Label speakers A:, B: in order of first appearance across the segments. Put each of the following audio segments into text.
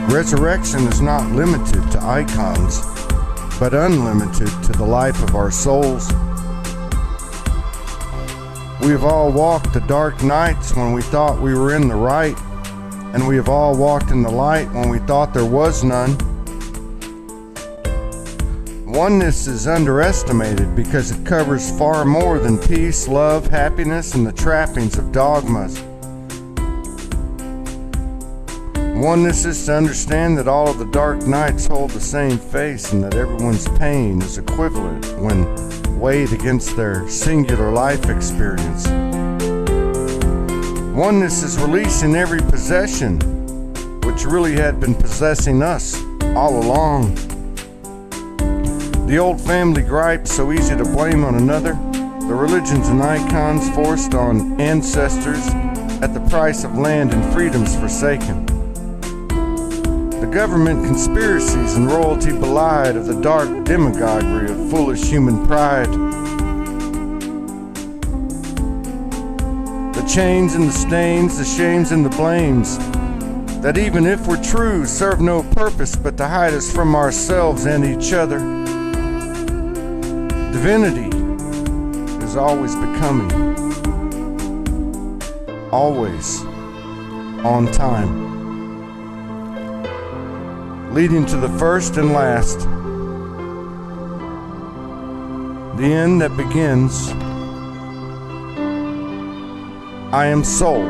A: Resurrection is not limited to icons, but unlimited to the life of our souls. We have all walked the dark nights when we thought we were in the right, and we have all walked in the light when we thought there was none. Oneness is underestimated because it covers far more than peace, love, happiness, and the trappings of dogmas. Oneness is to understand that all of the dark nights hold the same face and that everyone's pain is equivalent when weighed against their singular life experience. Oneness is releasing every possession which really had been possessing us all along. The old family gripes so easy to blame on another, the religions and icons forced on ancestors at the price of land and freedoms forsaken. The government conspiracies and royalty belied of the dark demagoguery of foolish human pride. The chains and the stains, the shames and the blames, that even if we're true, serve no purpose but to hide us from ourselves and each other. Divinity is always becoming, always on time, leading to the first and last, the end that begins. I am soul.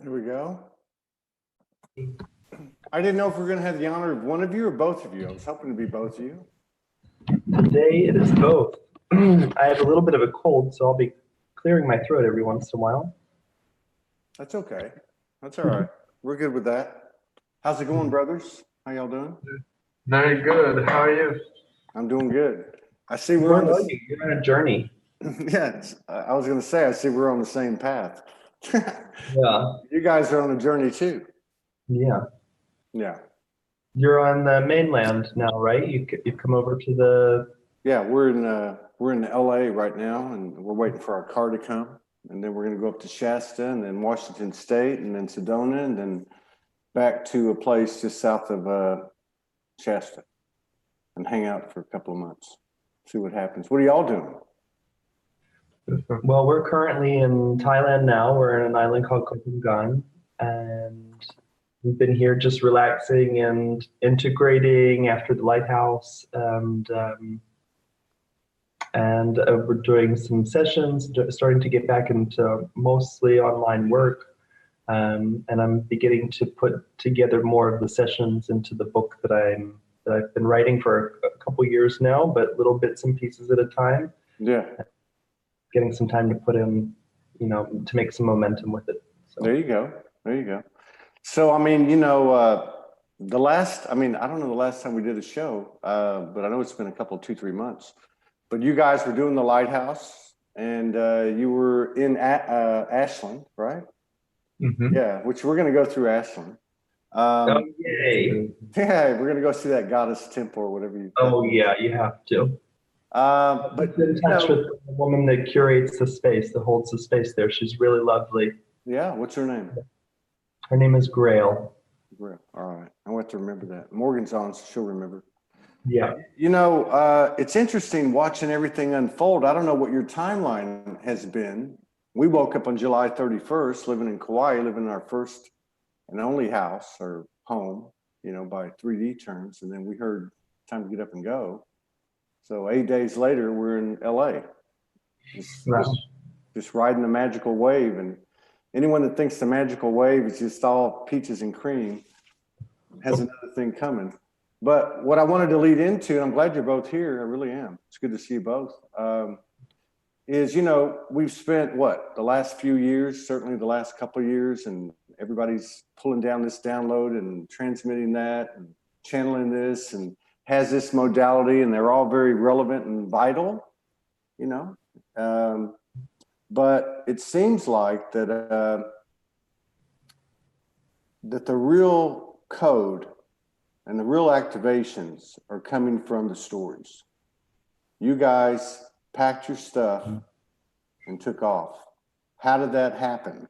A: There we go. I didn't know if we were going to have the honor of one of you or both of you. I was hoping to be both of you.
B: Today it is both. I have a little bit of a cold, so I'll be clearing my throat every once in a while.
A: That's okay. That's all right. We're good with that. How's it going, brothers? How y'all doing?
C: Very good. How are you?
A: I'm doing good. I see we're on the...
B: You're on a journey.
A: Yes, I was going to say, I see we're on the same path.
B: Yeah.
A: You guys are on a journey too.
B: Yeah.
A: Yeah.
B: You're on the mainland now, right? You've come over to the...
A: Yeah, we're in LA right now, and we're waiting for our car to come. And then we're going to go up to Shasta and then Washington State and then Sedona and then back to a place just south of Shasta and hang out for a couple of months. See what happens. What are y'all doing?
B: Well, we're currently in Thailand now. We're in an island called Koh Phangan, and we've been here just relaxing and integrating after the lighthouse, and we're doing some sessions, starting to get back into mostly online work, and I'm beginning to put together more of the sessions into the book that I've been writing for a couple years now, but little bits and pieces at a time.
A: Yeah.
B: Getting some time to put in, to make some momentum with it. So.
A: There you go. There you go. So, I mean, I don't know the last time we did a show, but I know it's been a couple, 2-3 months. But you guys were doing the lighthouse, and you were in Ashland, right?
B: Mm-hmm.
A: Yeah, which we're going to go through Ashland.
B: Yay!
A: Yeah, we're going to go see that goddess temple or whatever you.
B: Oh yeah, you have to.
A: But
B: in touch with the woman that curates the space, that holds the space there. She's really lovely.
A: Yeah, what's her name?
B: Her name is Grail.
A: Grail. All right, I want to remember that. Morgan's on, so she'll remember.
B: Yeah.
A: It's interesting watching everything unfold. I don't know what your timeline has been. We woke up on July 31st, living in Kauai, living in our first and only house or home, by 3D terms. And then we heard time to get up and go. So 8 days later, we're in LA.
C: No.
A: Just riding the magical wave. And anyone that thinks the magical wave is just all peaches and cream has another thing coming. But what I wanted to lead into, and I'm glad you're both here, I really am. It's good to see you both. Is, we've spent the last few years, certainly the last couple of years, and everybody's pulling down this download and transmitting that and channeling this and has this modality, and they're all very relevant and vital, but it seems like that the real code and the real activations are coming from the stories. You guys packed your stuff and took off. How did that happen?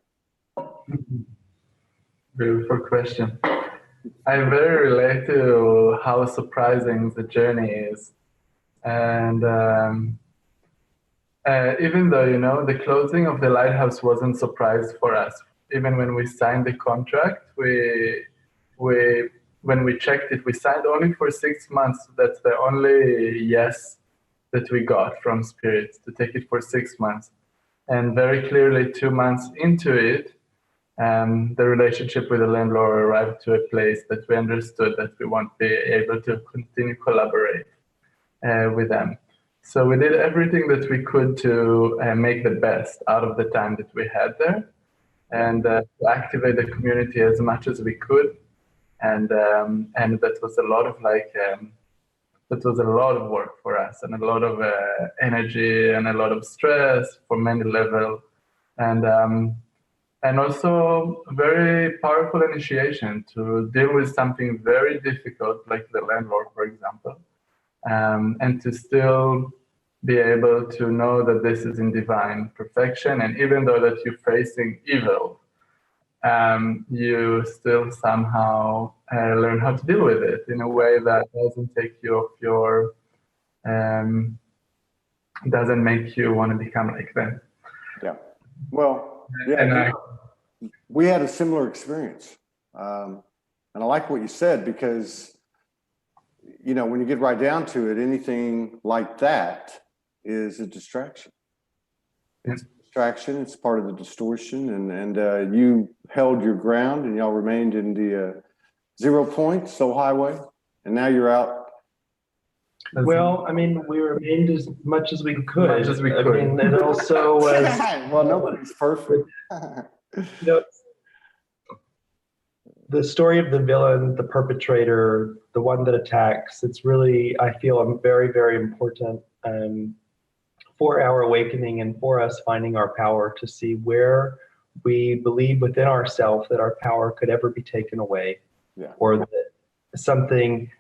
C: Beautiful question. I very relate to how surprising the journey is. And even though, the closing of the lighthouse wasn't a surprise for us. Even when we signed the contract, when we checked it, we signed only for 6 months. That's the only yes that we got from Spirit, to take it for 6 months. And very clearly 2 months into it, the relationship with the landlord arrived to a place that we understood that we won't be able to continue collaborate with them. So we did everything that we could to make the best out of the time that we had there, and to activate the community as much as we could. And that was a lot of that was a lot of work for us, and a lot of energy and a lot of stress for many levels, and also very powerful initiation to deal with something very difficult like the landlord, for example, and to still be able to know that this is in divine perfection, and even though that you're facing evil, you still somehow learn how to deal with it in a way that doesn't take you off your, doesn't make you want to become like them.
A: Yeah. Well, yeah, we had a similar experience. And I like what you said, because, when you get right down to it, anything like that is a distraction. It's a distraction. It's part of the distortion. And you held your ground, and y'all remained in the 0 point, Soul Highway. And now you're out.
B: Well, we remained as much as we could.
C: Much as we could.
B: It also was.
A: Well, nobody's perfect.
B: The story of the villain, the perpetrator, the one that attacks, it's really, I feel, very, very important for our awakening and for us finding our power, to see where we believe within ourselves that our power could ever be taken away, or that something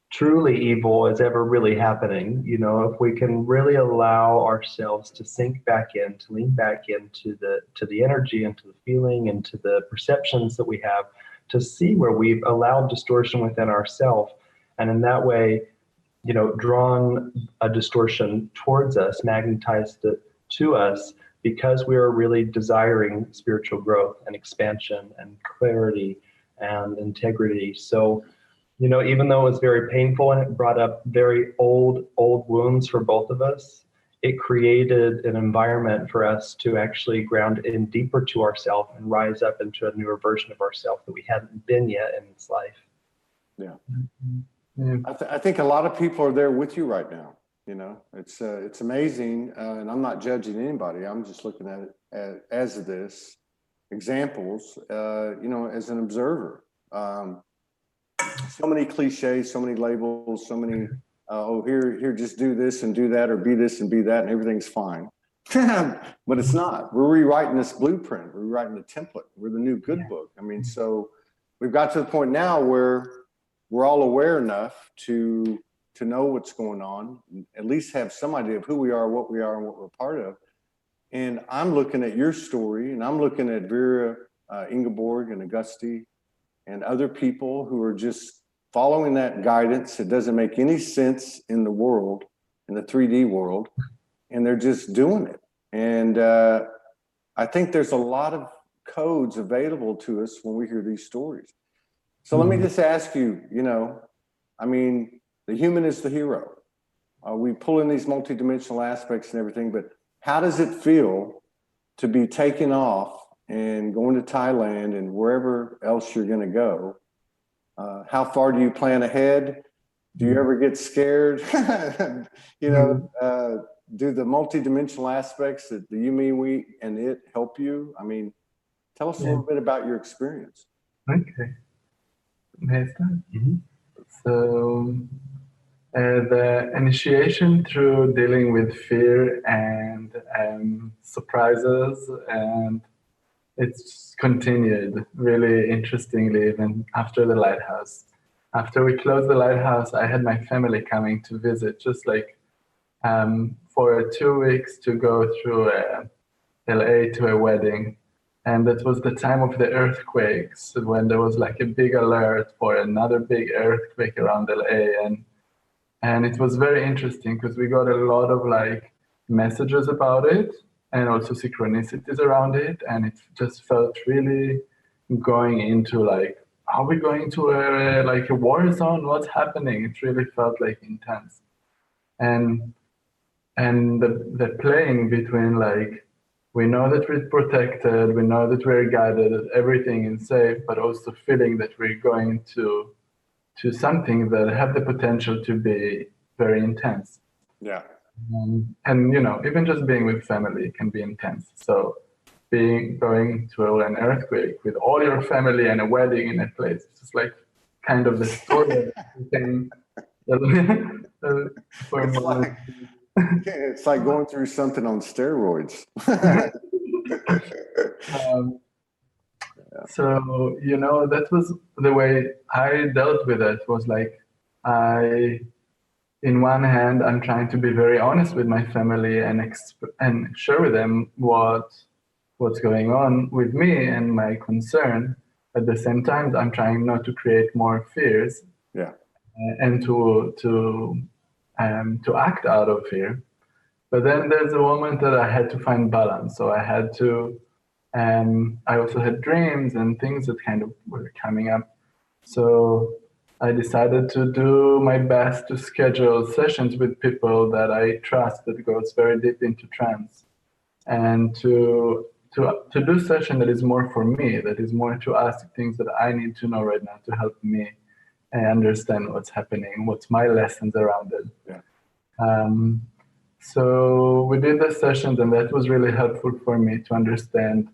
B: truly evil is ever really happening. If we can really allow ourselves to sink back in, to lean back into the energy, into the feeling, into the perceptions that we have, to see where we've allowed distortion within ourselves, and in that way, drawn a distortion towards us, magnetized it to us, because we are really desiring spiritual growth and expansion and clarity and integrity. So, even though it was very painful and it brought up very old wounds for both of us, it created an environment for us to actually ground in deeper to ourselves and rise up into a newer version of ourselves that we hadn't been yet in this life. Yeah.
A: I think a lot of people are there with you right now. It's amazing, and I'm not judging anybody. I'm just looking at it as this examples, as an observer. So many cliches, so many labels, so many, here, just do this and do that, or be this and be that, and everything's fine. But it's not. We're rewriting this blueprint. We're rewriting the template. We're the new good book. So we've got to the point now where we're all aware enough to know what's going on, at least have some idea of who we are, and what we're part of. And I'm looking at your story, and I'm looking at Vera, Ingeborg, and Augusti, and other people who are just following that guidance. It doesn't make any sense in the world, in the 3D world, and they're just doing it. And I think there's a lot of codes available to us when we hear these stories. So let me just ask you, the human is the hero. We pull in these multidimensional aspects and everything, but how does it feel to be taken off and going to Thailand and wherever else you're going to go? How far do you plan ahead? Do you ever get scared? You know, do the multidimensional aspects that the you, me, we, and it help you? I mean, tell us a little bit about your experience.
C: Okay. Nice. So the initiation through dealing with fear and surprises, and it's continued really interestingly even after the lighthouse. After we closed the lighthouse, I had my family coming to visit, just like for 2 weeks to go through LA to a wedding. And that was the time of the earthquakes, when there was like a big alert for another big earthquake around LA. And it was very interesting because we got a lot of like messages about it and also synchronicities around it. And it just felt really going into like, are we going to a war zone? What's happening? It really felt like intense. And the playing between like, we know that we're protected, we know that we're guided, that everything is safe, but also feeling that we're going to something that have the potential to be very intense.
A: Yeah.
C: And you know, even just being with family can be intense. So going to an earthquake with all your family and a wedding in a place, it's just like kind of the story for a moment.
A: It's like going through something on steroids.
C: So, you know, that was the way I dealt with it, was like, in one hand, I'm trying to be very honest with my family and share with them what's going on with me and my concern. At the same time, I'm trying not to create more fears.
A: Yeah.
C: And to act out of fear. But then there's a moment that I had to find balance. So I had to, I also had dreams and things that kind of were coming up. So I decided to do my best to schedule sessions with people that I trust, that goes very deep into trance, and to do session that is more for me, that is more to ask things that I need to know right now to help me understand what's happening, what's my lessons around it.
A: Yeah.
C: So we did the sessions, and that was really helpful for me to understand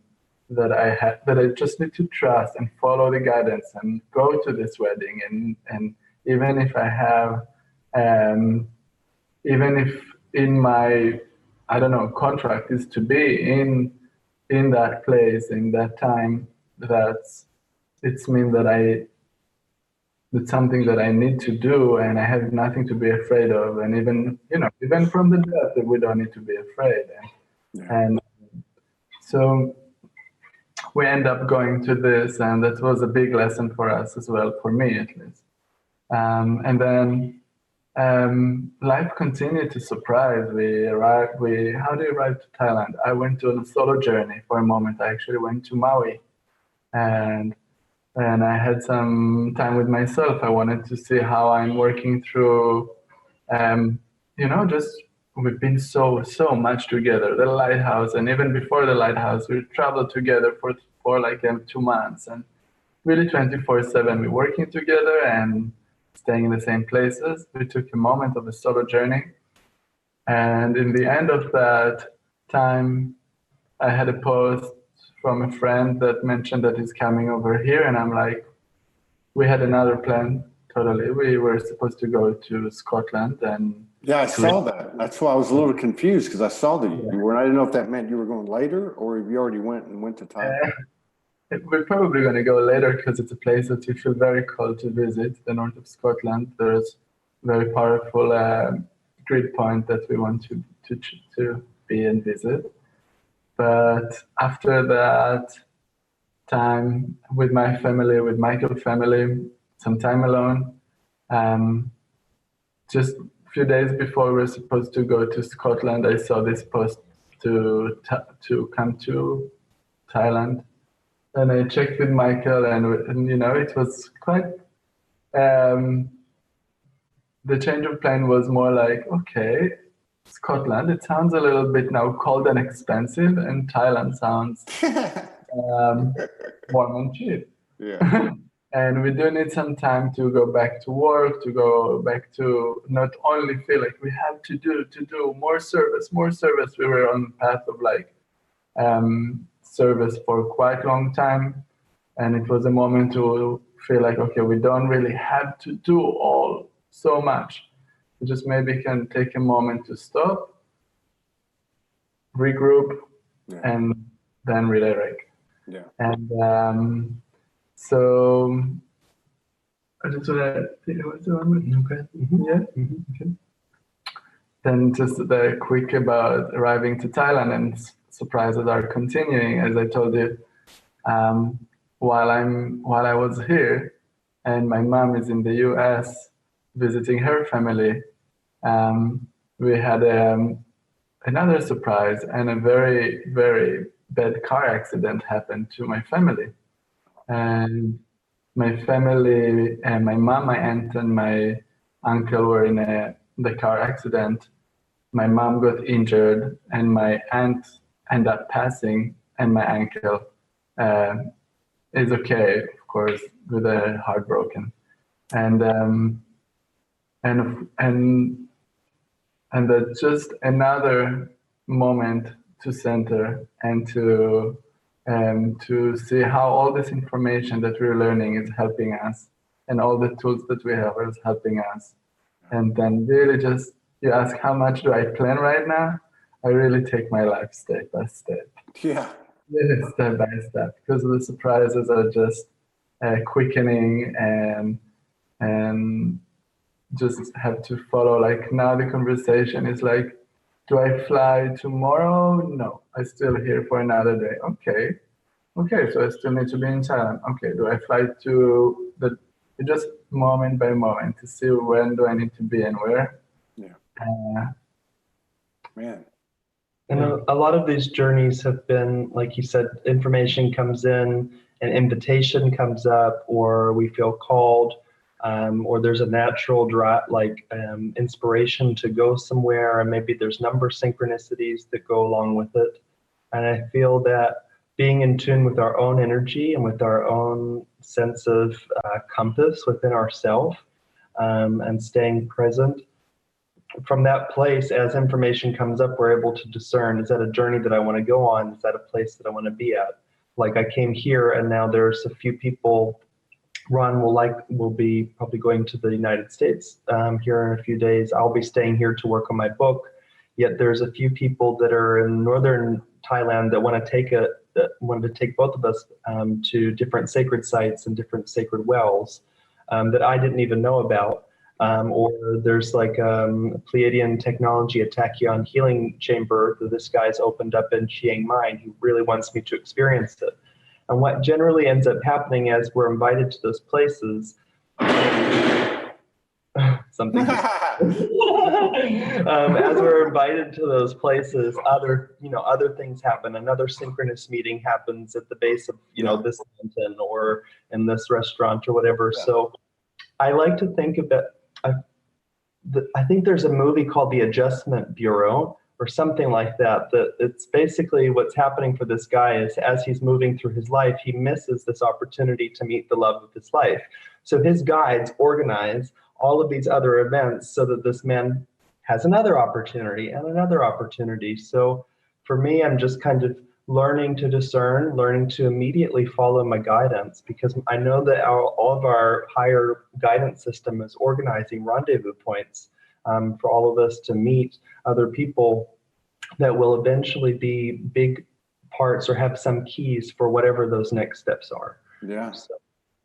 C: that I just need to trust and follow the guidance and go to this wedding. And even if I have, even if in my, I don't know, contract is to be in that place, in that time, it's mean that it's something that I need to do, and I have nothing to be afraid of. And even, you know, even from the death, that we don't need to be afraid. And so we end up going to this, and that was a big lesson for us as well, for me at least. And then life continued to surprise. How do you arrive to Thailand? I went on a solo journey for a moment. I actually went to Maui, and I had some time with myself. I wanted to see how I'm working through, you know, just we've been so much together. The lighthouse, and even before the lighthouse, we traveled together for like 2 months, and really 24/7 we're working together and staying in the same places. We took a moment of a solo journey, and in the end of that time, I had a post from a friend that mentioned that he's coming over here, and I'm like, we had another plan totally. We were supposed to go to Scotland, and
A: yeah, I saw that. That's why I was a little confused, because I saw that you were. I didn't know if that meant you were going later or if you already went to Thailand.
C: We're probably going to go later because it's a place that you feel very called to visit. The north of Scotland, there's very powerful grid point that we want to be and visit. But after that time with my family, with Michael's family, some time alone, just a few days before we were supposed to go to Scotland, I saw this post to come to Thailand. And I checked with Michael, and you know, it was quite, the change of plan was more like, okay, Scotland, it sounds a little bit now cold and expensive, and Thailand sounds warm and cheap.
A: Yeah.
C: And we do need some time to go back to work, to go back to not only feel like we have to do more service, more service. We were on the path of like service for quite a long time. And it was a moment to feel like, okay, we don't really have to do all so much. We just maybe can take a moment to stop, regroup,
A: Yeah.
C: and then redirect.
A: Yeah.
C: And so I just want to think what's the one. Okay. Yeah. Okay. Then just the quick about arriving to Thailand, and surprises are continuing. As I told you, while I was here, and my mom is in the U.S. visiting her family, we had another surprise, and a very, very bad car accident happened to my family. And my family, and my mom, my aunt, and my uncle were in the car accident. My mom got injured, and my aunt ended up passing, and my uncle is okay, of course, with a heart broken. And that's just another moment to center and to see how all this information that we're learning is helping us, and all the tools that we have is helping us. And then really just, you ask how much do I plan right now? I really take my life step by step.
A: Yeah.
C: Really step by step, because the surprises are just quickening, and just have to follow. Like now the conversation is like, do I fly tomorrow? No, I'm still here for another day. Okay, so I still need to be in Thailand. Okay, do I fly to the, just moment by moment to see when do I need to be and where.
A: Yeah. Man.
B: And a lot of these journeys have been, like you said, information comes in, an invitation comes up, or we feel called, or there's a natural inspiration to go somewhere, and maybe there's number synchronicities that go along with it. And I feel that being in tune with our own energy and with our own sense of compass within ourselves, and staying present, from that place, as information comes up, we're able to discern, is that a journey that I want to go on? Is that a place that I want to be at? Like I came here, and now there's a few people. Ron will be probably going to the United States here in a few days. I'll be staying here to work on my book. Yet there's a few people that are in northern Thailand that wanted to take both of us to different sacred sites and different sacred wells that I didn't even know about. Or there's like a Pleiadian technology, a tachyon healing chamber that this guy's opened up in Chiang Mai, and he really wants me to experience it. And what generally ends up happening as we're invited to those places, something as we're invited to those places, other things happen. Another synchronous meeting happens at the base of this mountain or in this restaurant or whatever.
A: Yeah.
B: So I like to think of it. I think there's a movie called The Adjustment Bureau or something like that. That it's basically what's happening for this guy is as he's moving through his life, he misses this opportunity to meet the love of his life. So his guides organize all of these other events so that this man has another opportunity and another opportunity. So for me, I'm just kind of learning to discern, learning to immediately follow my guidance, because I know that all of our higher guidance system is organizing rendezvous points for all of us to meet other people that will eventually be big parts or have some keys for whatever those next steps are.
A: Yeah.
B: So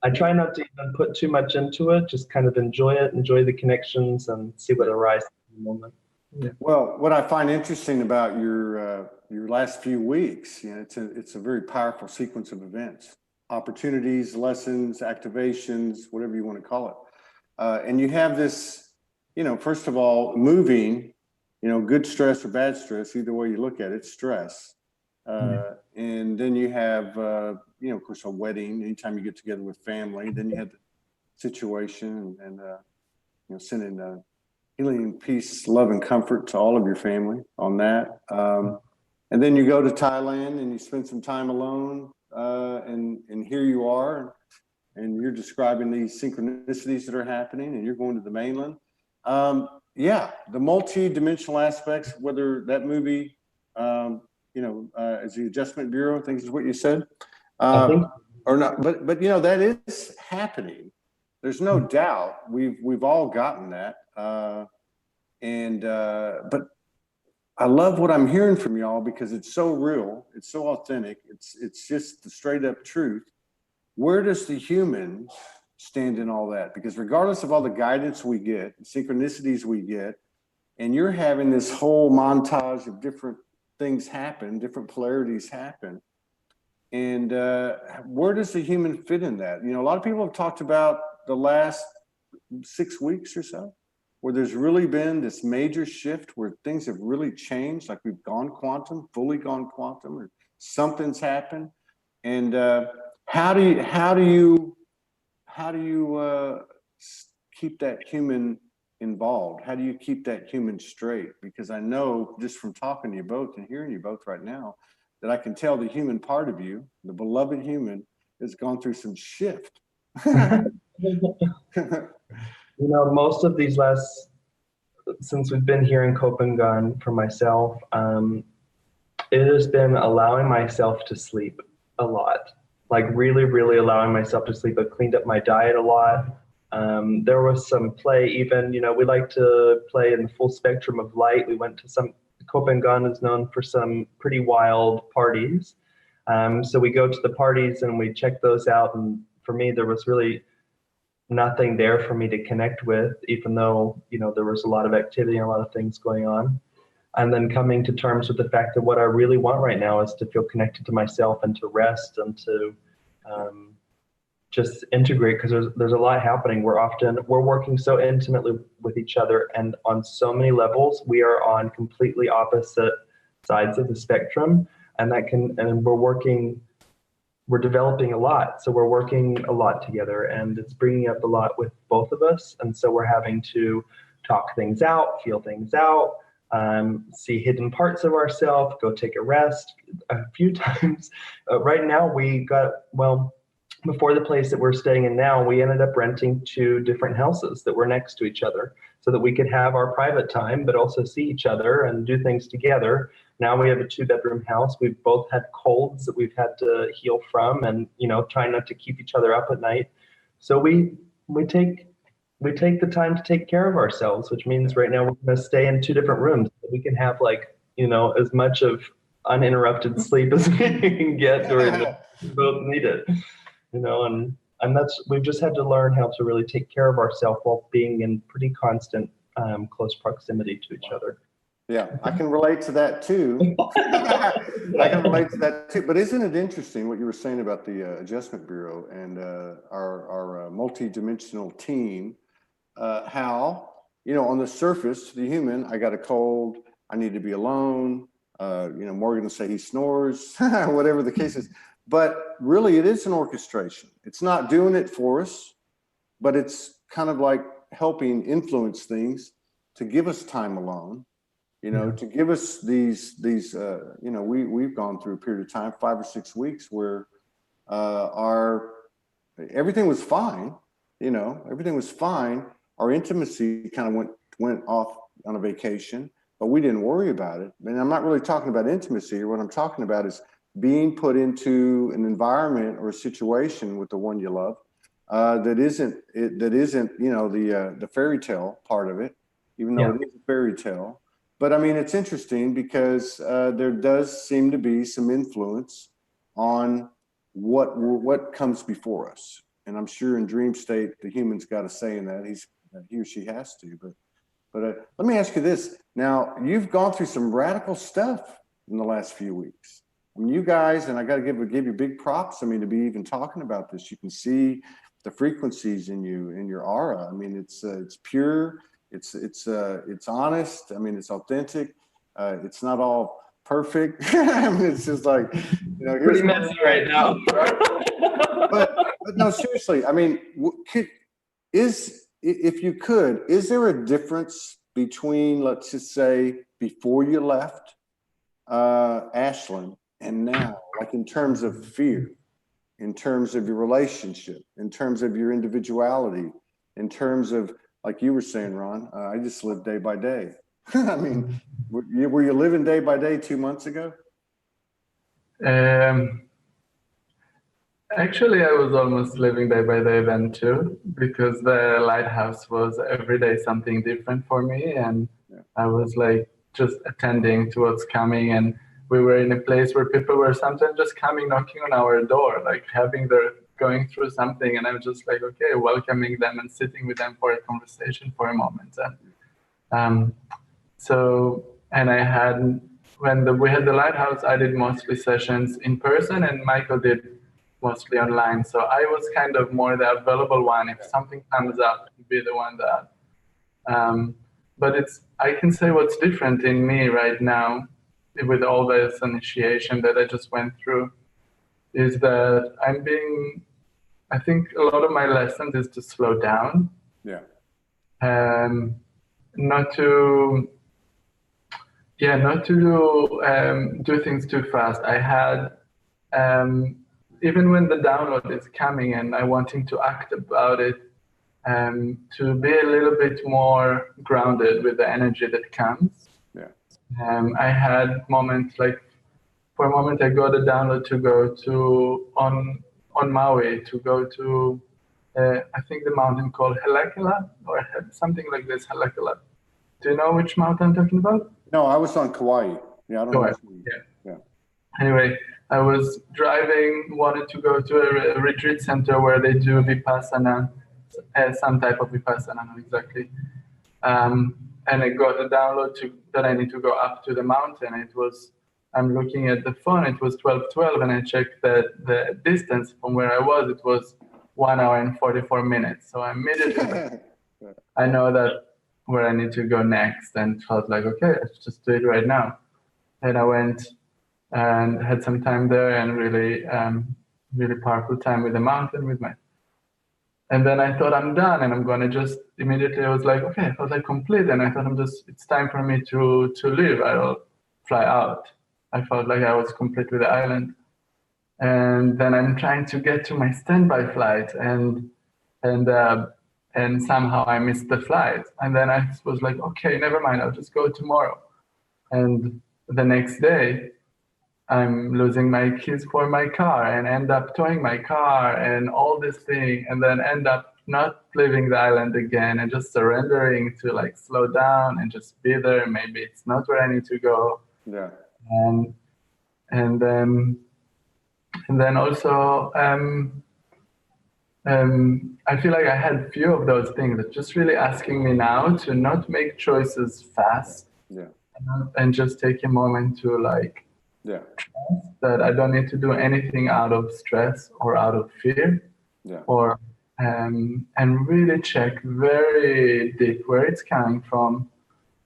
B: I try not to even put too much into it, just kind of enjoy it, enjoy the connections, and see what arises in the moment.
A: Yeah. Well, what I find interesting about your last few weeks, it's a very powerful sequence of events, opportunities, lessons, activations, whatever you want to call it. And you have this, first of all, moving, good stress or bad stress, either way you look at it, stress. And then you have, of course, a wedding, anytime you get together with family. Then you have the situation and sending healing, peace, love, and comfort to all of your family on that. And then you go to Thailand and you spend some time alone, and here you are, and you're describing these synchronicities that are happening, and you're going to the mainland. Yeah, the multi-dimensional aspects, whether that movie, as the Adjustment Bureau, I think is what you said,
B: I think,
A: or not, but that is happening. There's no doubt. We've all gotten that, but I love what I'm hearing from y'all because it's so real, it's so authentic, it's just the straight up truth. Where does the human stand in all that? Because regardless of all the guidance we get, synchronicities we get, and you're having this whole montage of different things happen, different polarities happen, and where does the human fit in that? A lot of people have talked about the last 6 weeks or so, where there's really been this major shift where things have really changed, like we've gone quantum, fully gone quantum, or something's happened. And how do you keep that human involved? How do you keep that human straight? Because I know just from talking to you both and hearing you both right now, that I can tell the human part of you, the beloved human, has gone through some shift.
B: Most of these since we've been here in Copenhagen for myself, it has been allowing myself to sleep a lot, like really, really allowing myself to sleep. I've cleaned up my diet a lot. There was some play even, we like to play in the full spectrum of light. We went to Copenhagen is known for some pretty wild parties. So we go to the parties and we check those out. And for me, there was really nothing there for me to connect with, even though, there was a lot of activity and a lot of things going on. And then coming to terms with the fact that what I really want right now is to feel connected to myself and to rest and to just integrate, because there's a lot happening. We're working so intimately with each other, and on so many levels, we are on completely opposite sides of the spectrum, and we're developing a lot. So we're working a lot together, and it's bringing up a lot with both of us. And so we're having to talk things out, feel things out, see hidden parts of ourselves, go take a rest a few times. Right now before the place that we're staying in now, we ended up renting 2 different houses that were next to each other so that we could have our private time, but also see each other and do things together. Now we have a 2-bedroom house. We've both had colds that we've had to heal from, and, trying not to keep each other up at night. So we take the time to take care of ourselves, which means right now we're going to stay in 2 different rooms so we can have as much of uninterrupted sleep as we can get during we both need it. And we've just had to learn how to really take care of ourselves while being in pretty constant close proximity to each other.
A: Yeah, I can relate to that too. But isn't it interesting what you were saying about the Adjustment Bureau and our multi-dimensional team? How, on the surface, the human, I got a cold, I need to be alone. Morgan will say he snores, whatever the case is. But really, it is an orchestration. It's not doing it for us, but it's kind of like helping influence things to give us time alone, to give us these we've gone through a period of time, 5 or 6 weeks, where everything was fine, everything was fine. Our intimacy kind of went off on a vacation, but we didn't worry about it. And I'm not really talking about intimacy. What I'm talking about is being put into an environment or a situation with the one you love that isn't the fairy tale part of it, even though it is a fairy tale. But I mean, it's interesting because there does seem to be some influence on what comes before us. And I'm sure in dream state, the human's got a say in that. He or she has to. But let me ask you this. Now, you've gone through some radical stuff in the last few weeks. I mean, you guys, and I got to give you big props. I mean, to be even talking about this, you can see the frequencies in your aura. I mean, it's pure. It's honest. I mean, it's authentic. It's not all perfect. I mean, it's just like,
B: pretty messy right now.
A: but no, seriously. I mean, is there a difference between, let's just say, before you left Ashland and now, like in terms of fear, in terms of your relationship, in terms of your individuality, in terms of, like you were saying, Ron, I just live day by day. I mean, were you living day by day 2 months ago?
C: Actually, I was almost living day by day then too, because the lighthouse was every day something different for me. And I was like just attending to what's coming. And we were in a place where people were sometimes just coming, knocking on our door, like going through something. And I'm just like, okay, welcoming them and sitting with them for a conversation for a moment. And and I had, we had the lighthouse, I did mostly sessions in person and Michael did mostly online. So I was kind of more the available one. If something comes up, be the one that, but I can say what's different in me right now with all this initiation that I just went through is that I think a lot of my lessons is to slow down.
A: Yeah.
C: Not to do things too fast. I had, even when the download is coming and I wanting to act about it, to be a little bit more grounded with the energy that comes.
A: Yeah.
C: I had moments like, for a moment I got a download to go to, on Maui, to go to, I think the mountain called Helekela, or something like this, Helekela. Do you know which mountain I'm talking about?
A: No, I was on Kauai. Yeah, I don't know.
C: Yeah. Anyway, I was driving, wanted to go to a retreat center where they do Vipassana, some type of Vipassana, not exactly. And I got a download that I need to go up to the mountain. I'm looking at the phone, it was 12:12, and I checked that the distance from where I was, it was 1 hour and 44 minutes. So I immediately, I know that where I need to go next, and felt like, okay, let's just do it right now. And I went and had some time there and really, really powerful time with the mountain and then I thought I'm done and I'm going to just immediately, I was like, okay, I felt like complete. And I thought it's time for me to leave. I'll fly out. I felt like I was complete with the island. And then I'm trying to get to my standby flight and somehow I missed the flight. And then I was like, okay, never mind, I'll just go tomorrow. And the next day, I'm losing my keys for my car and end up towing my car and all this thing, and then end up not leaving the island again and just surrendering to like slow down and just be there. Maybe it's not where I need to go.
A: Yeah.
C: And then also I feel like I had few of those things that just really asking me now to not make choices fast.
A: Yeah.
C: And just take a moment to like,
A: yeah,
C: trust that I don't need to do anything out of stress or out of fear.
A: Yeah.
C: Or and really check very deep where it's coming from.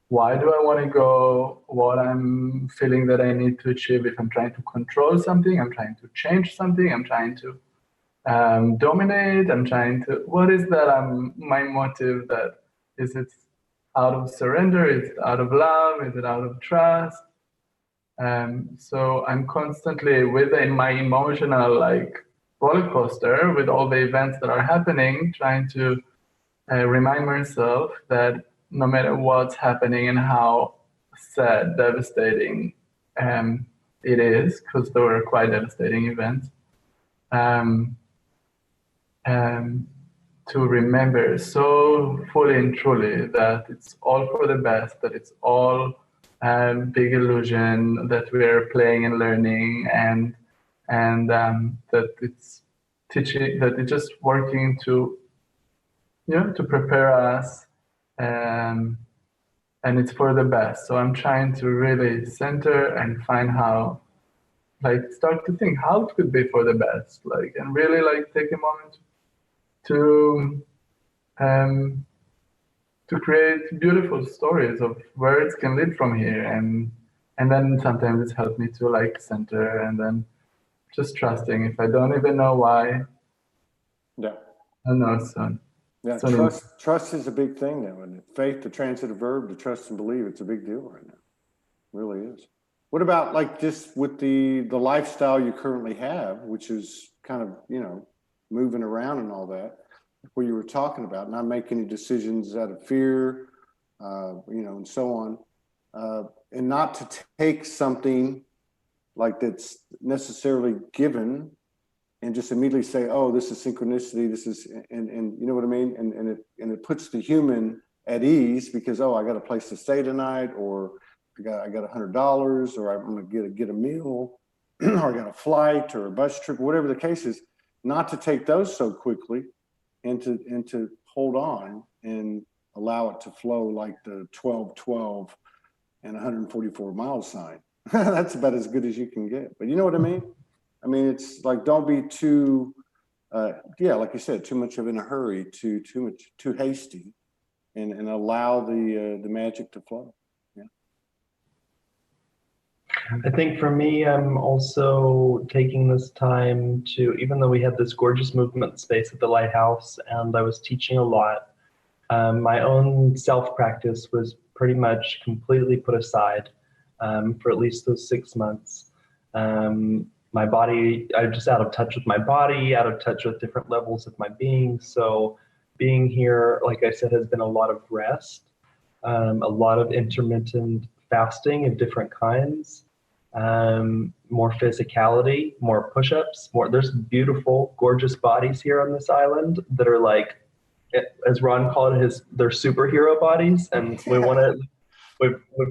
C: Why do I want to go? What I'm feeling that I need to achieve. If I'm trying to control something, I'm trying to change something, I'm trying to dominate, I'm trying to, what is that my motive? That is it out of surrender? Is it out of love? Is it out of trust? So I'm constantly within my emotional like roller coaster with all the events that are happening, trying to remind myself that no matter what's happening and how sad, devastating it is, because there were quite devastating events, to remember so fully and truly that it's all for the best, that it's all big illusion, that we're playing and learning, and that it's teaching, that it's just working to, to prepare us, and it's for the best. So I'm trying to really center and find how, like, start to think how it could be for the best, like, and really like take a moment to create beautiful stories of where it can lead from here, and then sometimes it's helped me to like center, and then just trusting if I don't even know why.
A: Yeah,
C: I'll know soon.
A: Yeah,
C: So
A: trust is a big thing now, and faith, the transitive verb, to trust and believe, it's a big deal right now. It really is. What about like just with the lifestyle you currently have, which is kind of, moving around and all that, where you were talking about not making any decisions out of fear, and so on, and not to take something like that's necessarily given and just immediately say, oh, this is synchronicity, this is, and you know what I mean? And it puts the human at ease because, oh, I got a place to stay tonight, or I got $100, or I'm gonna get a meal, or I got a flight or a bus trip, whatever the case is, not to take those so quickly and to hold on and allow it to flow like the 12-12 and 144 mile sign. That's about as good as you can get. But you know what I mean? I mean, it's like, don't be too, like you said, too much of in a hurry, too hasty, and allow the magic to flow. Yeah.
B: I think for me, I'm also taking this time to, even though we had this gorgeous movement space at the lighthouse and I was teaching a lot, my own self-practice was pretty much completely put aside for at least those 6 months. My body, I'm just out of touch with my body, out of touch with different levels of my being. So being here, like I said, has been a lot of rest, a lot of intermittent fasting of different kinds, more physicality, more push-ups, there's beautiful, gorgeous bodies here on this island that are like, as Ron called it, they're superhero bodies. And we've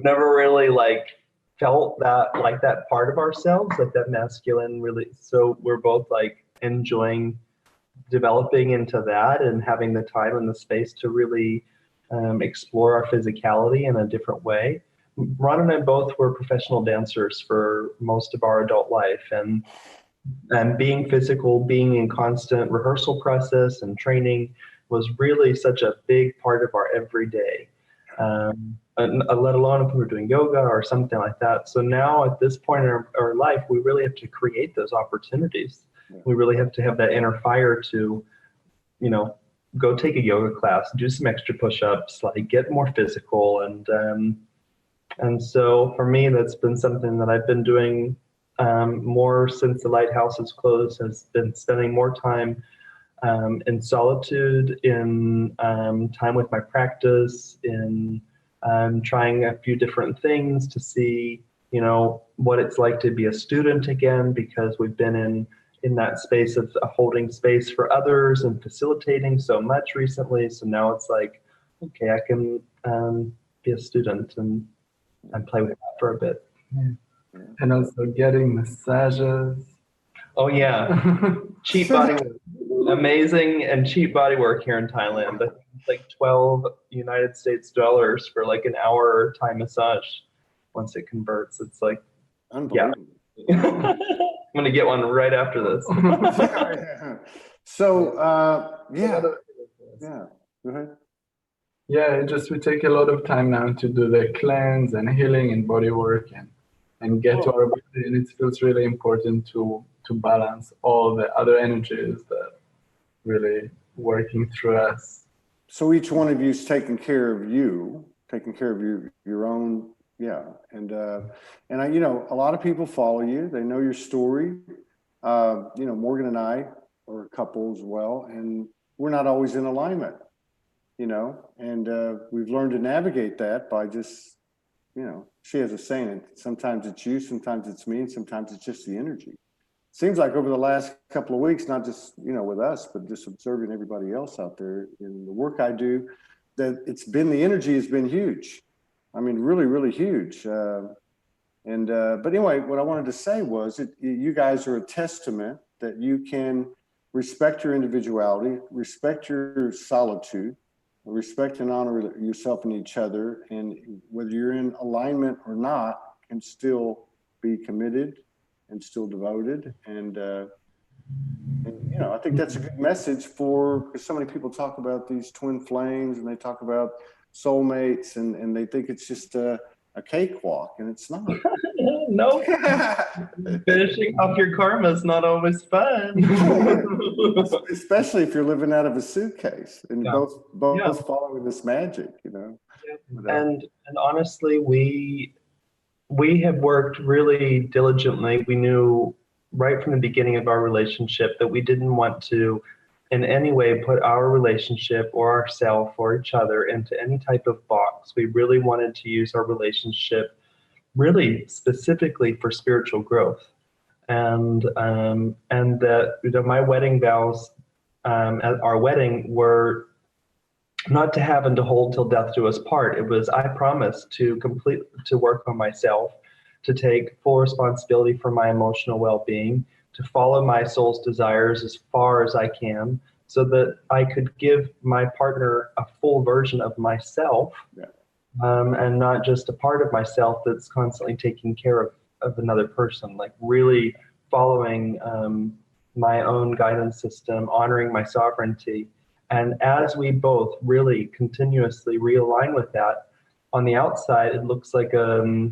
B: never really like felt that part of ourselves, like that masculine really. So we're both like enjoying developing into that and having the time and the space to really explore our physicality in a different way. Ron and I both were professional dancers for most of our adult life, and being physical, being in constant rehearsal process and training was really such a big part of our everyday. Let alone if we were doing yoga or something like that. So now at this point in our life, we really have to create those opportunities. Yeah. We really have to have that inner fire to, go take a yoga class, do some extra push-ups, like get more physical. And so for me, that's been something that I've been doing more since the lighthouse is closed, has been spending more time in solitude, in time with my practice, in trying a few different things to see, what it's like to be a student again, because we've been in that space of holding space for others and facilitating so much recently. So now it's like, okay, I can be a student and play with that for a bit.
C: Yeah. And also getting massages.
B: Oh yeah, cheap body work. Amazing and cheap body work here in Thailand. I think it's like $12 for like an hour Thai massage. Once it converts, it's like,
A: unbelievable.
B: Yeah. I'm gonna get one right after this.
A: So yeah. Go ahead.
C: Yeah, we take a lot of time now to do the cleanse and healing and body work and get to our body, and it feels really important to balance all the other energies that really working through us.
A: So each one of you is taking care of your own, and I, a lot of people follow you. They know your story. Morgan and I are a couple as well, and we're not always in alignment, and we've learned to navigate that by just, she has a saying, sometimes it's you, sometimes it's me, and sometimes it's just the energy. Seems like over the last couple of weeks, not just, with us, but just observing everybody else out there in the work I do, that the energy has been huge. I mean, really, really huge. But anyway, what I wanted to say was you guys are a testament that you can respect your individuality, respect your solitude, respect and honor yourself and each other, and whether you're in alignment or not, can still be committed and still devoted. And I think that's a good message because so many people talk about these twin flames and they talk about soulmates and they think it's just a cakewalk, and it's not.
B: No, finishing off your karma is not always fun.
A: Especially if you're living out of a suitcase and
B: Yeah.
A: both following this magic, you know.
B: Yeah.
A: But,
B: And honestly, we have worked really diligently. We knew right from the beginning of our relationship that we didn't want to in any way put our relationship or ourself or each other into any type of box. We really wanted to use our relationship really specifically for spiritual growth. And that, you know, my wedding vows at our wedding were not to have and to hold till death do us part. It was, I promise to work on myself, to take full responsibility for my emotional well-being, to follow my soul's desires as far as I can, so that I could give my partner a full version of myself, and not just a part of myself that's constantly taking care of another person, like really following my own guidance system, honoring my sovereignty. And as we both really continuously realign with that, on the outside, it looks like a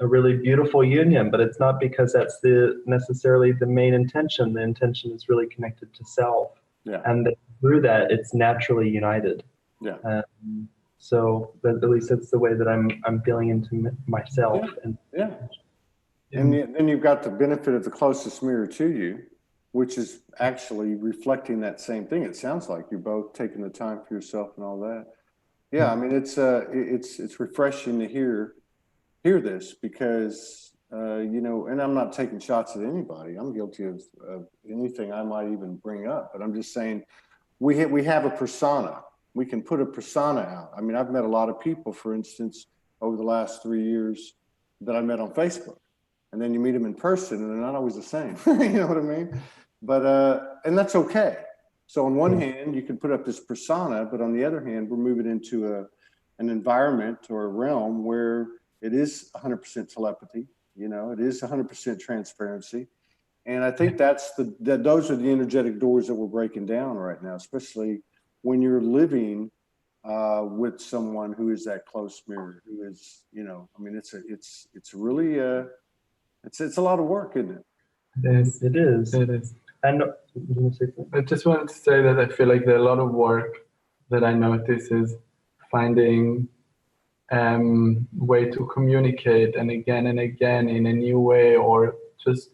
B: really beautiful union, but it's not because that's necessarily the main intention. The intention is really connected to self.
A: yeah.
B: And through that, it's naturally united.
A: Yeah.
B: So at least that's the way that I'm feeling into myself.
A: Yeah. And then you've got the benefit of the closest mirror to you, which is actually reflecting that same thing. It sounds like you're both taking the time for yourself and all that. Yeah, I mean, it's refreshing to hear this, because you know, and I'm not taking shots at anybody. I'm guilty of anything I might even bring up, but I'm just saying we have a persona. We can put a persona out. I mean, I've met a lot of people, for instance, over the last 3 years that I met on Facebook, and then you meet them in person and they're not always the same. You know what I mean? But and that's okay. So on one hand, you can put up this persona, but on the other hand, we're moving into an environment or a realm where it is 100% telepathy. You know, it is 100% transparency. And I think those are the energetic doors that we're breaking down right now, especially when you're living with someone who is that close mirror, who is, you know, I mean, it's really, it's a lot of work, isn't it?
B: It is.
C: It is.
B: And
C: I just wanted to say that I feel like a lot of work that I notice is finding way to communicate and again in a new way, or just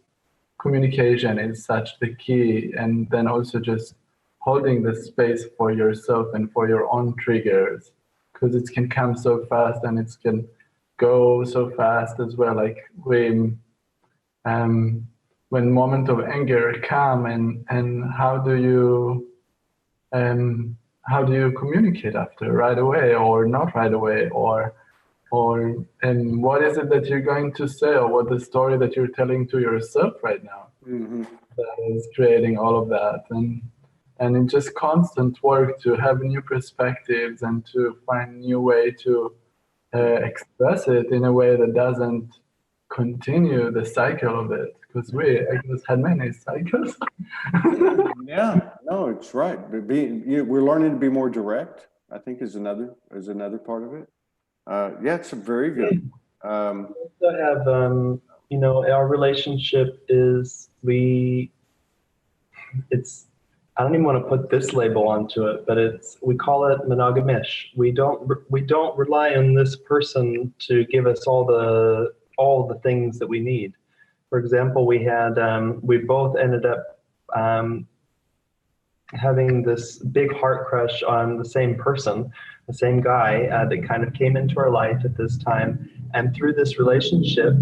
C: communication is such the key. And then also just holding the space for yourself and for your own triggers, because it can come so fast and it can go so fast as well. Like when moment of anger come, and how do you communicate after, right away or not right away, or and what is it that you're going to say, or what the story that you're telling to yourself right now, that is creating all of that. And it's just constant work to have new perspectives and to find new way to express it in a way that doesn't continue the cycle of it, because I just had many cycles.
A: Yeah, no, it's right. But we're learning to be more direct, I think, is another part of it. Yeah, it's a very good.
B: we also have, you know, our relationship is I don't even want to put this label onto it, but we call it monogamish. We don't rely on this person to give us all the things that we need. For example, we both ended up having this big heart crush on the same person, the same guy that kind of came into our life at this time. And through this relationship,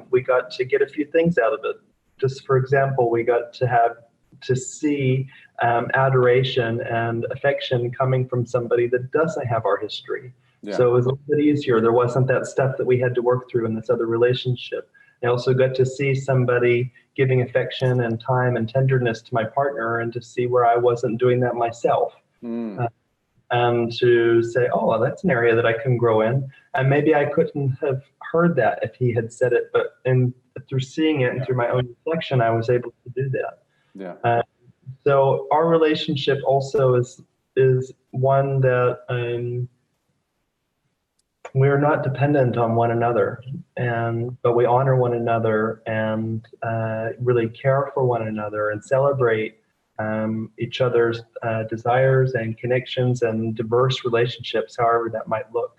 B: we got to get a few things out of it. Just for example, we got to see adoration and affection coming from somebody that doesn't have our history. Yeah. So it was a little bit easier. There wasn't that stuff that we had to work through in this other relationship. I also got to see somebody giving affection and time and tenderness to my partner, and to see where I wasn't doing that myself. And to say, oh, well, that's an area that I can grow in. And maybe I couldn't have heard that if he had said it, but through seeing it and through my own reflection, I was able to do that.
A: Yeah.
B: So our relationship also is one that we're not dependent on one another, but we honor one another and really care for one another and celebrate each other's desires and connections and diverse relationships, however that might look.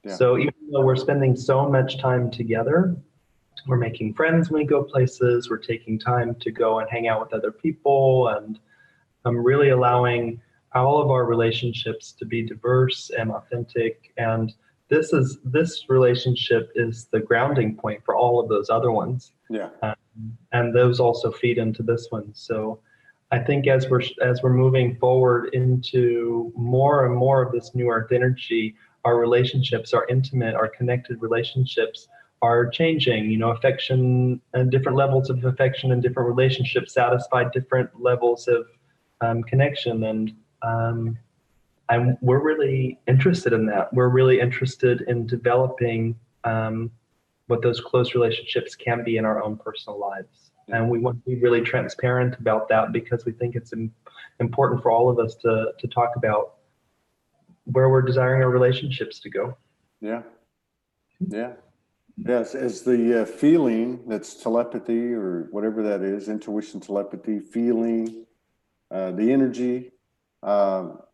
A: Yeah.
B: So even though we're spending so much time together, we're making friends when we go places, we're taking time to go and hang out with other people, and really allowing all of our relationships to be diverse and authentic. And this relationship is the grounding point for all of those other ones.
A: Yeah.
B: And those also feed into this one. So I think as we're moving forward into more and more of this new earth energy, our relationships, our intimate, our connected relationships are changing. You know, affection and different levels of affection and different relationships satisfy different levels of connection, and we're really interested in that. We're really interested in developing what those close relationships can be in our own personal lives. And we want to be really transparent about that because we think it's important for all of us to talk about where we're desiring our relationships to go.
A: Yeah. Yeah. Yes, as the feeling, that's telepathy or whatever that is, intuition, telepathy, feeling, the energy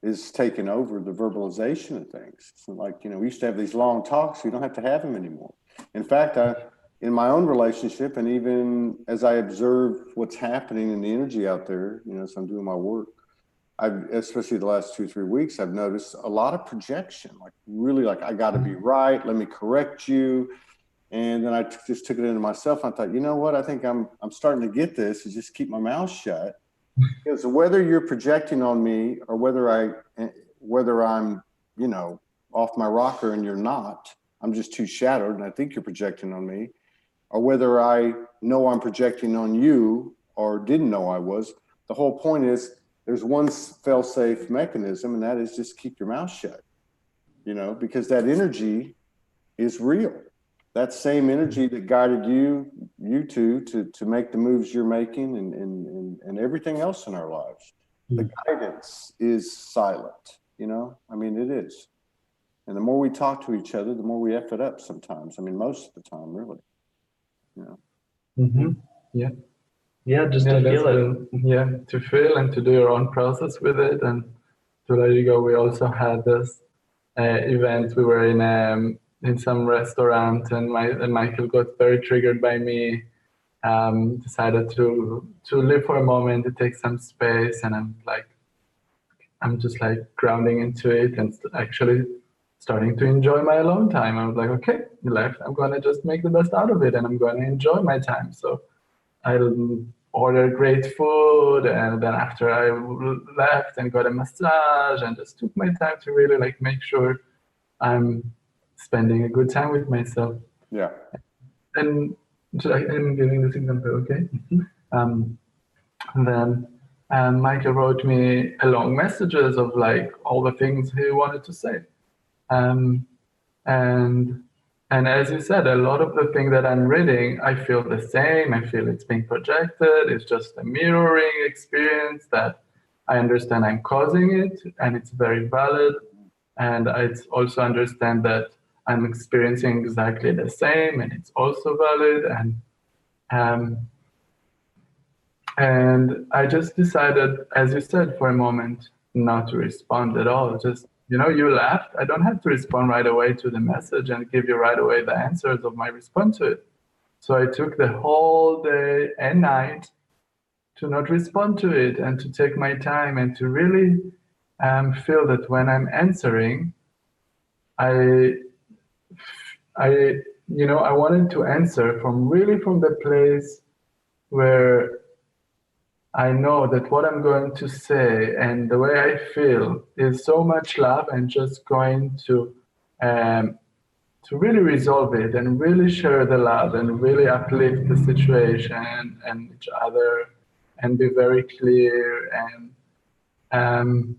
A: is taking over the verbalization of things. So like, we used to have these long talks. We don't have to have them anymore. In fact, in my own relationship, and even as I observe what's happening in the energy out there, as I'm doing my work, especially the last 2-3 weeks, I've noticed a lot of projection, like really like, I got to be right. Let me correct you. And then I just took it into myself. I thought, you know what? I think I'm starting to get this, is just keep my mouth shut. Because whether you're projecting on me or whether I'm, off my rocker and you're not, I'm just too shadowed and I think you're projecting on me, or whether I know I'm projecting on you or didn't know I was, the whole point is there's one fail-safe mechanism, and that is just keep your mouth shut, because that energy is real. That same energy that guided you two to make the moves you're making and everything else in our lives. The guidance is silent, it is. And the more we talk to each other, the more we F it up sometimes. Most of the time, really.
B: Mm-hmm.
C: Yeah.
B: Yeah, just to feel it.
C: To feel and to do your own process with it. And to let you go, we also had this event. We were in some restaurant, and Michael got very triggered by me. Decided to live for a moment, to take some space, and I'm just grounding into it and actually starting to enjoy my alone time. I was like, okay, you left. I'm gonna just make the best out of it, and I'm gonna enjoy my time. So I ordered great food, and then after I left and got a massage, and just took my time to really make sure I'm spending a good time with myself.
A: Yeah.
C: And I'm giving this example, okay? Then Michael wrote me a long messages of all the things he wanted to say. And as you said, a lot of the things that I'm reading, I feel the same. I feel it's being projected. It's just a mirroring experience that I understand I'm causing it, and it's very valid. And I also understand that I'm experiencing exactly the same, and it's also valid. And I just decided, as you said, for a moment, not to respond at all. Just, you laughed. I don't have to respond right away to the message and give you right away the answers of my response to it. So I took the whole day and night to not respond to it and to take my time and to really feel that when I'm answering, I wanted to answer from the place where I know that what I'm going to say and the way I feel is so much love, and just going to really resolve it and really share the love and really uplift the situation and each other and be very clear. And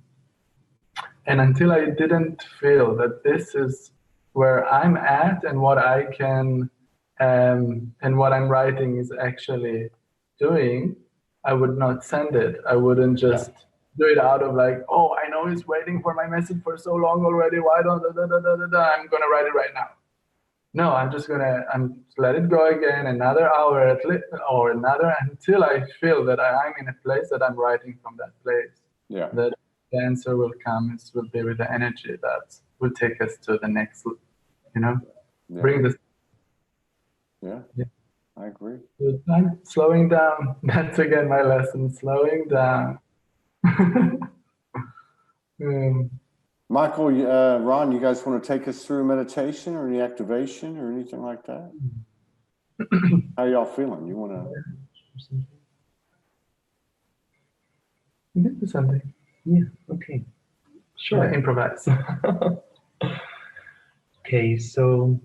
C: until I didn't feel that this is where I'm at and what I can and what I'm writing is actually doing, I would not send it. I wouldn't just do it out of like, oh, I know he's waiting for my message for so long already. Why don't I'm gonna write it right now. No, I'm just gonna let it go again another hour at least, or another, until I feel that I'm in a place that I'm writing from that place.
A: Yeah.
C: That the answer will come. It will be with the energy that will take us to the next, bring this.
A: Yeah. I agree.
C: I'm slowing down. That's again my lesson, slowing down.
A: Michael, Ron, you guys want to take us through meditation or any activation or anything like that? How y'all feeling? You want
C: Do something.
B: Yeah, okay. Sure.
C: Improvise.
B: Okay, so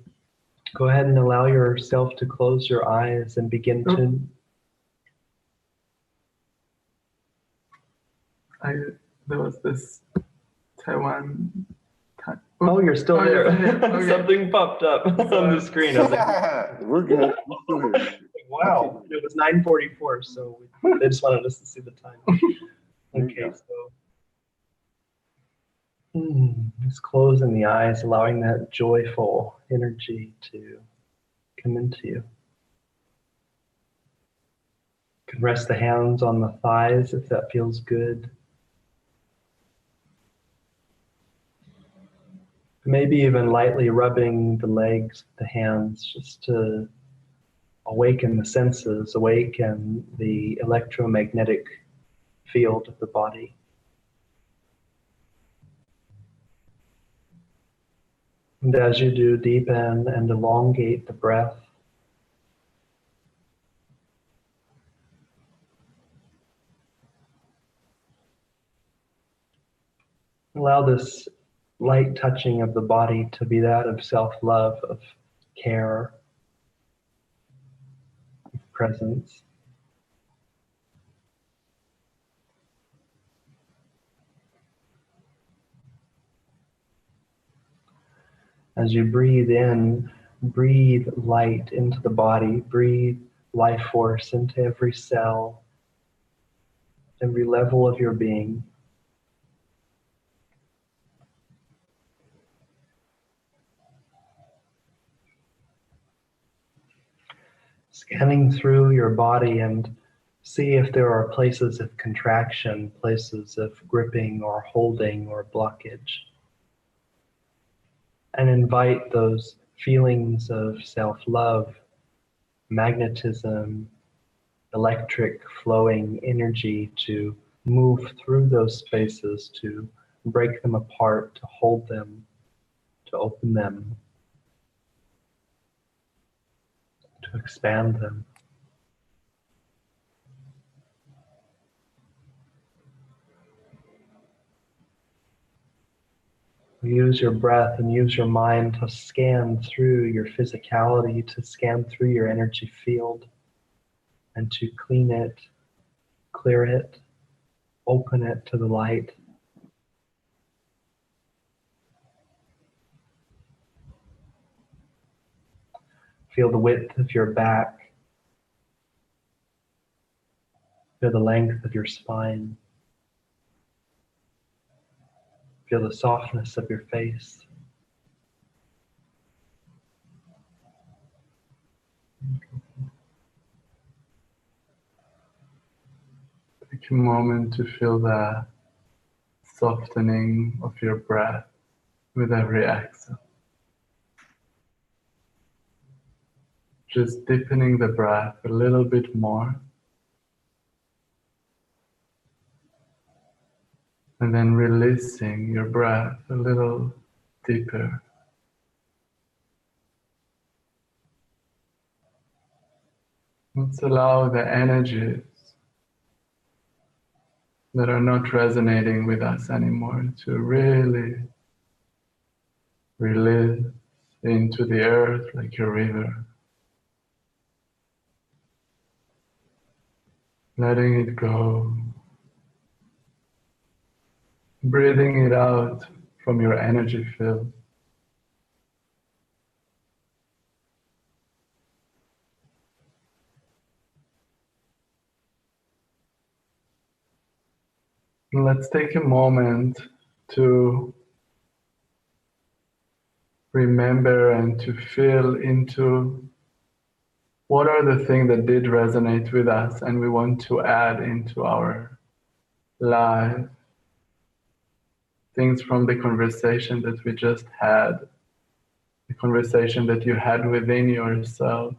B: go ahead and allow yourself to close your eyes and begin to...
C: There was this Taiwan...
B: Oh, you're still there.
C: Okay.
B: Something popped up on the screen. I was like,
A: we're good. We're still here.
B: wow, it was 9:44, so they just wanted us to see the time. Okay, so just closing the eyes, allowing that joyful energy to come into you. You can rest the hands on the thighs if that feels good. Maybe even lightly rubbing the legs, the hands, just to awaken the senses, awaken the electromagnetic field of the body. And as you do, deepen and elongate the breath. Allow this light touching of the body to be that of self-love, of care, of presence. As you breathe in, breathe light into the body, breathe life force into every cell, every level of your being. Scanning through your body and see if there are places of contraction, places of gripping or holding or blockage. And invite those feelings of self-love, magnetism, electric flowing energy to move through those spaces, to break them apart, to hold them, to open them, to expand them. Use your breath and use your mind to scan through your physicality, to scan through your energy field, and to clean it, clear it, open it to the light. Feel the width of your back. Feel the length of your spine. Feel the softness of your face.
C: Take a moment to feel the softening of your breath with every exhale. Just deepening the breath a little bit more. And then releasing your breath a little deeper. Let's allow the energies that are not resonating with us anymore to really release into the earth like a river. Letting it go. Breathing it out from your energy field. Let's take a moment to remember and to feel into what are the things that did resonate with us and we want to add into our life. Things from the conversation that we just had, the conversation that you had within yourself,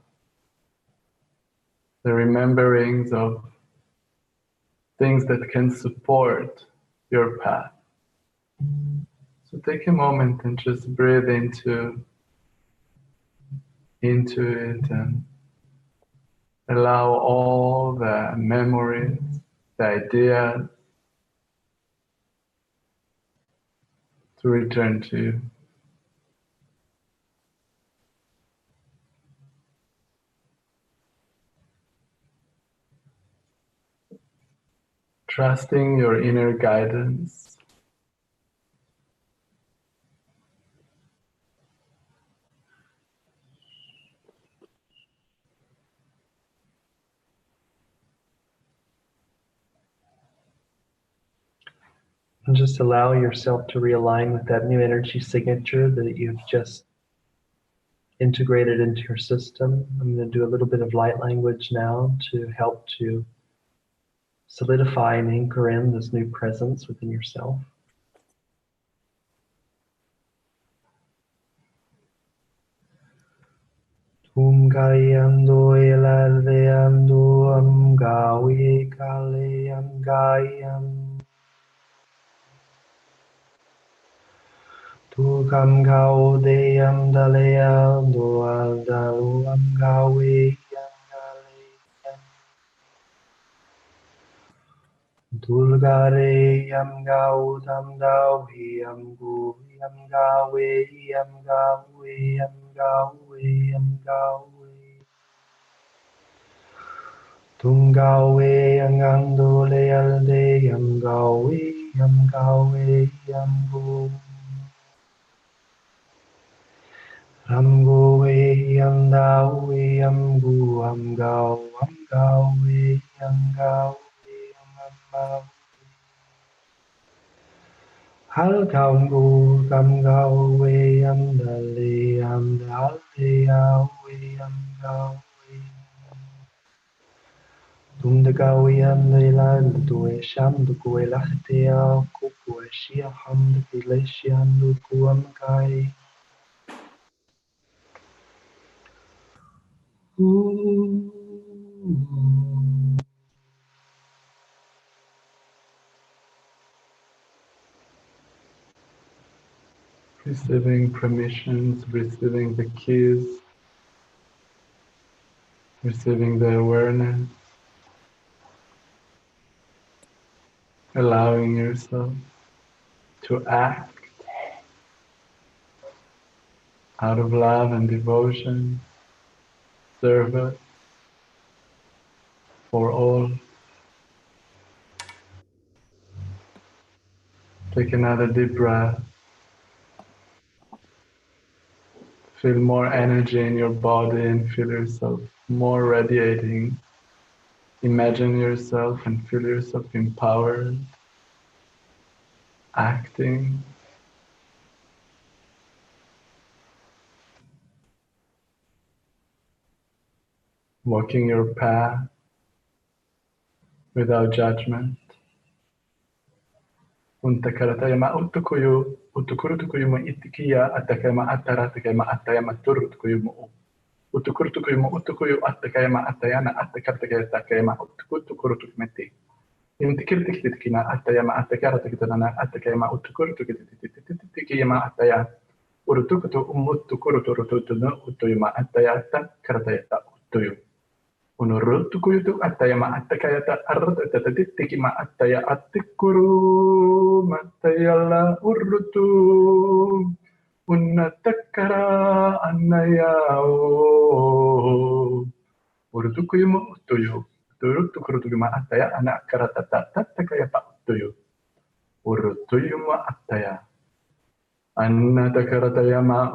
C: the rememberings of things that can support your path. So take a moment and just breathe into it and allow all the memories, the ideas to return to you. Trusting your inner guidance.
B: And just allow yourself to realign with that new energy signature that you've just integrated into your system. I'm going to do a little bit of light language now to help to solidify and anchor in this new presence within yourself. Gayando elalveando gawi kaleam gayam Tukam gao deyam daleando aldaluam gawi Dulgare yam gao dam dao yam gu yam gawe yam gawe yam gawe yam gawe Tum gawe yang dole alde yam gawe yam gu Ram gowe yam dao yam gu am gawe yam gawe yam Hal kaum gu gam gao we am dali am dali we am gao we Dum de gao yam de la du e sham du ku e lachte a ku ku e shia ham de pile shiam du ku am kai
C: Receiving permissions, receiving the keys, receiving the awareness, allowing yourself to act out of love and devotion, service for all. Take another deep breath. Feel more energy in your body and feel yourself more radiating. Imagine yourself and feel yourself empowered, acting, walking your path without judgment. Untakarata utukuyu, utukurutukuyu mo itikiya, atakayama atara, takayama atayama turutukuyu mo. Utukurutukuyu mo utukuyu, atakayama atayana, atakartakaya takayama utukurutukumeti. Intikirtiktikina, atayama atakaratakitana, atakayama utukurutukittikiyama ataya. Urutukutu umutukuruturututu utuyuma atayata, karatayata utuyu. Unurutukuyutu atayama atakayata arratatatikima ataya atikuru matayala urutu unatakara anayao urutukuyumu utuyu urutukurutukima ataya anakaratata tatakayapa utuyu urutuyuma ataya anatakaratayama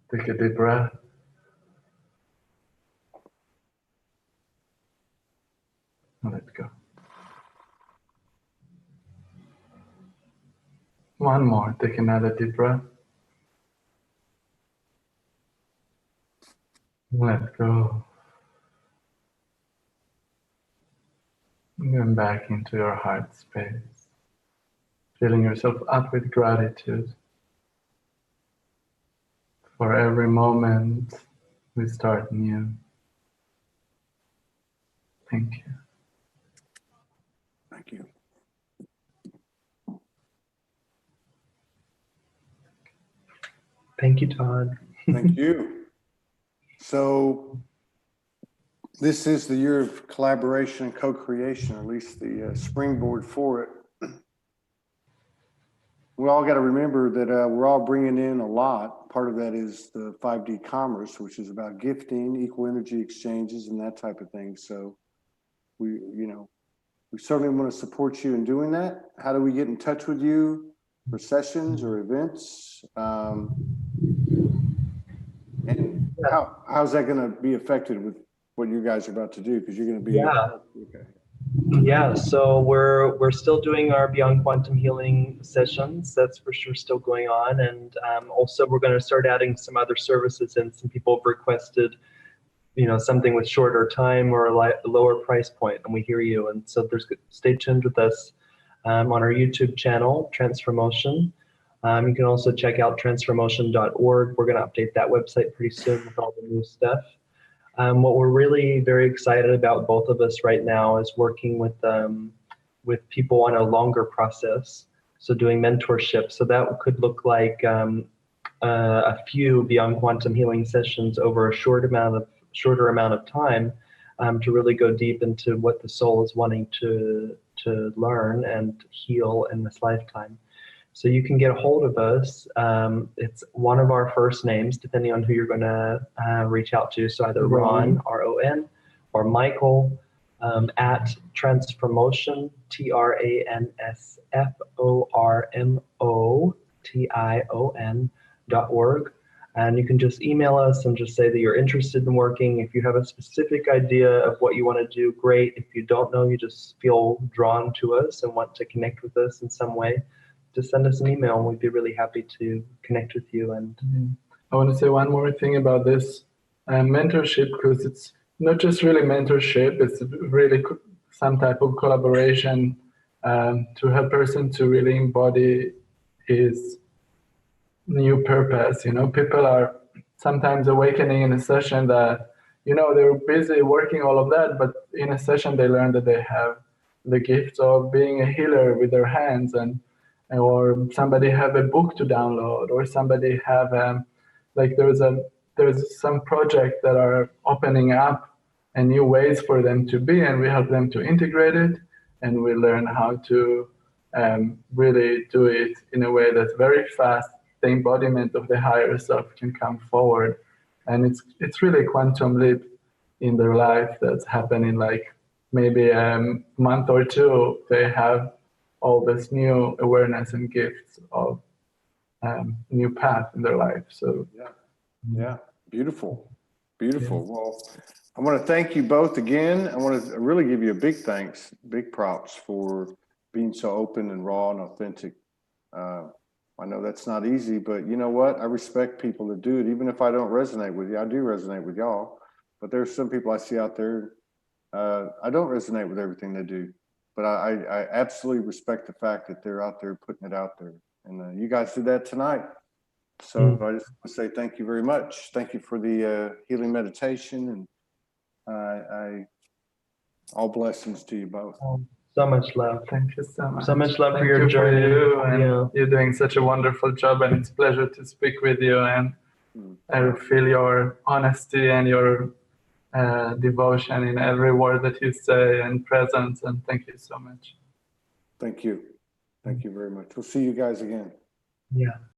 C: Take a deep breath. Let go. One more. Take another deep breath. Let go. Going back into your heart space. Filling yourself up with gratitude for every moment we start new. Thank you.
A: Thank you.
B: Thank you, Todd.
A: Thank you. So this is the year of collaboration and co-creation, or at least the springboard for it. We all got to remember that we're all bringing in a lot. Part of that is the 5D commerce, which is about gifting, equal energy exchanges, and that type of thing. So we certainly want to support you in doing that. How do we get in touch with you for sessions or events? And how's that going to be affected with what you guys are about to do? Because you're going to be okay.
B: Yeah, so we're still doing our Beyond Quantum Healing sessions. That's for sure still going on, and also we're going to start adding some other services. And some people have requested, something with shorter time or a lower price point, and we hear you. And so stay tuned with us on our YouTube channel, Transformotion. You can also check out transformotion.org. We're going to update that website pretty soon with all the new stuff. What we're really very excited about, both of us right now, is working with people on a longer process. So doing mentorship. So that could look like a few Beyond Quantum Healing sessions over a shorter amount of time to really go deep into what the soul is wanting to learn and heal in this lifetime. So you can get a hold of us. It's one of our first names, depending on who you're going to reach out to. So either Ron, R-O-N, or Michael at Transformotion, Transformotion.org. And you can just email us and just say that you're interested in working. If you have a specific idea of what you want to do, great. If you don't know, you just feel drawn to us and want to connect with us in some way, just send us an email and we'd be really happy to connect with you. And
C: I want to say one more thing about this mentorship, because it's not just really mentorship, it's really some type of collaboration to help a person to really embody his new purpose. People are sometimes awakening in a session that, they're busy working all of that, but in a session they learn that they have the gift of being a healer with their hands, or somebody have a book to download, or somebody have there's some projects that are opening up and new ways for them to be, and we help them to integrate it, and we learn how to really do it in a way that's very fast. The embodiment of the higher self can come forward, and it's really a quantum leap in their life that's happening. Like maybe a month or two, they have all this new awareness and gifts of new path in their life. So
A: yeah, beautiful. Well, I want to thank you both again. I want to really give you a big thanks, big props for being so open and raw and authentic. I know that's not easy, but you know what? I respect people that do it. Even if I don't resonate with you, I do resonate with y'all. But there's some people I see out there, I don't resonate with everything they do. But I absolutely respect the fact that they're out there putting it out there. And you guys did that tonight. So I just want to say thank you very much. Thank you for the healing meditation. And all blessings to you both.
B: so much love.
C: Thank you so much.
B: So much love for
C: Thank
B: your
C: you
B: journey.
C: For you, and you're doing such a wonderful job, and it's a pleasure to speak with you. And I feel your honesty and your devotion in every word that you say and presence. And thank you so much.
A: Thank you. Thank you very much. We'll see you guys again.
B: Yeah.